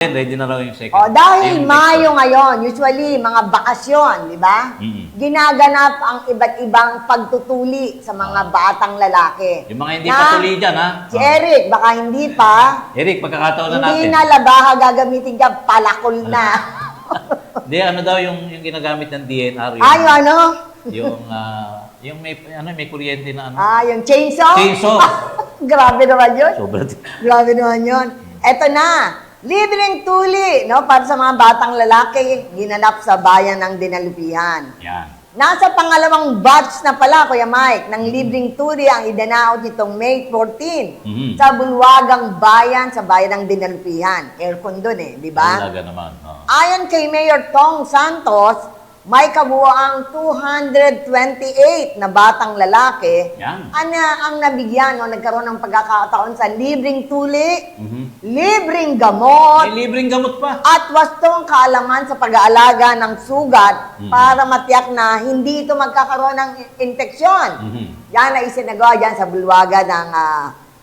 Ready na raw yung second. Dahil Mayo ngayon, usually mga bakasyon, di ba? Ginaganap ang iba't ibang pagtutuli sa mga batang lalaki. Yung mga hindi pa tuli dyan, ha? Si Eric, baka hindi pa. Eric, pagkakataon na natin. Hindi na labaha gagamitin ka, palakol na. Hindi, ano daw yung ginagamit ng DNR? Yung ano? Yung may kuryente na ano? Yung chainsaw? Chainsaw. Grabe naman yun. Sobrang. Grabe naman yun. Eto na. Libreng tuli, no, para sa mga batang lalaki, ginanap sa bayan ng Dinalupihan. Yan. Nasa pangalawang batch na pala, Kuya Mike, ng libreng tuli ang idanaot nitong May 14 sa bulwagang bayan sa bayan ng Dinalupihan. Aircon doon di ba? Talaga naman. Ayon kay Mayor Tong Santos, may kabuoang 228 na batang lalaki ang nabigyan o nagkaroon ng pagkakataon sa libreng tuli, libreng gamot, may libreng gamot pa, at wastong kaalaman sa pag-aalaga ng sugat para matiyak na hindi ito magkakaroon ng infeksyon. Yan ay isinagawa dyan sa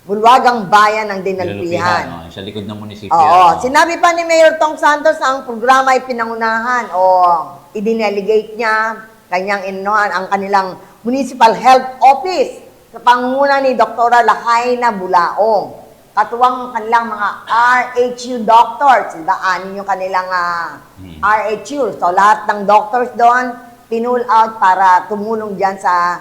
bulwagang bayan ng Dinalupihan. Sa likod ng munisipyo. Sinabi pa ni Mayor Tong Santos na ang programa ay pinangunahan i-delegate niya kanyang inuhan ang kanilang Municipal Health Office sa pangunguna ni Dr. Lahaina Bulaong. Katuwang kanilang mga RHU doctors. Diba? Anin yung kanilang RHU. So lahat ng doctors doon, pinull out para tumulong dyan sa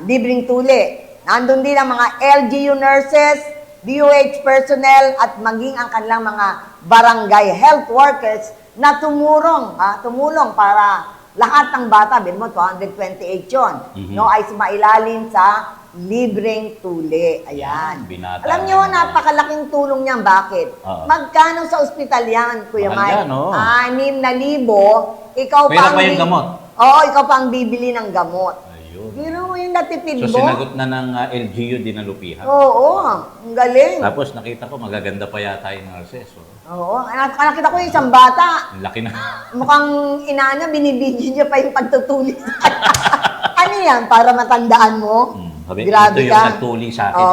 libreng tuli. Nandun din ang mga LGU nurses, DOH personnel, at maging ang kanilang mga barangay health workers na tumulong para lahat ng bata, bin mo, 228 yun, ay sumailalim sa libreng tuli. Ayan. Alam nyo, napakalaking tulong niyan. Bakit? Magkano sa ospital yan, Kuya Mike? 6,000. Ikaw pa yung gamot? Ikaw pa ang bibili ng gamot. Pero mo yung natipid mo. So, sinagot na ng LGU Dinalupihan. Ang galing. Tapos, nakita ko, magaganda pa yata yung nurses. Nakita ko yung isang bata. Laki na. Mukhang inaana, binibidyo niya pa yung pagtutuli sa ano yan, para matandaan mo? Grabe ito yung nagtuli sa akin.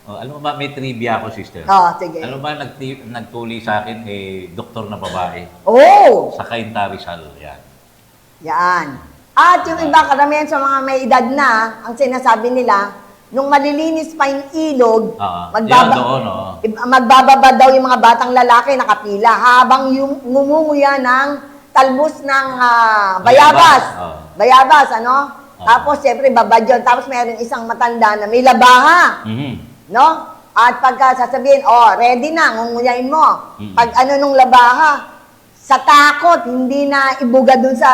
Alam mo ba, may trivia ako, sister. Sige. Alam mo ba, nagtuli sa akin, doktor na babae. Sa Cainta Rizal. Yan. At yung iba, karamihan sa mga may edad na, ang sinasabi nila, nung malilinis pa yung ilog, magbababa daw yung mga batang lalaki nakapila habang yung ngumunguya ng talbos ng bayabas. Bayabas, ano? Tapos, siyempre, babadyon. Tapos, mayroon isang matanda na may labaha. No? At pagka sasabihin, ready na, ngunguyain mo. Pag nung labaha, sa takot, hindi na ibuga dun sa...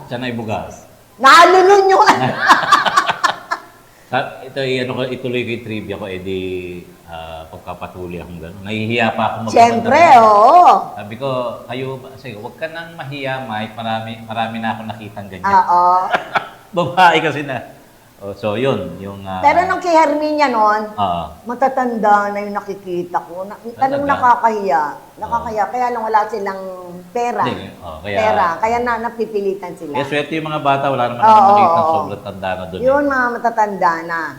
Saan na ibuga? Nalulun yung... Ituloy ko yung trivia ko, pagkapatuloy akong gano'n. Nahihiya pa ako Siyempre, Sabi ko, sige, huwag ka nang mahiya, Mike. Marami na akong nakitang ganyan. Babae kasi na. So, yun. Pero nung kay Herminia noon, matatanda na yung nakikita ko. Tanong nakakahiya. Kaya lang wala silang pera. Kaya napipilitan sila. Swerte yung mga bata, wala naman nakikita. Sobrang tanda na doon. Yun, mga matatanda na.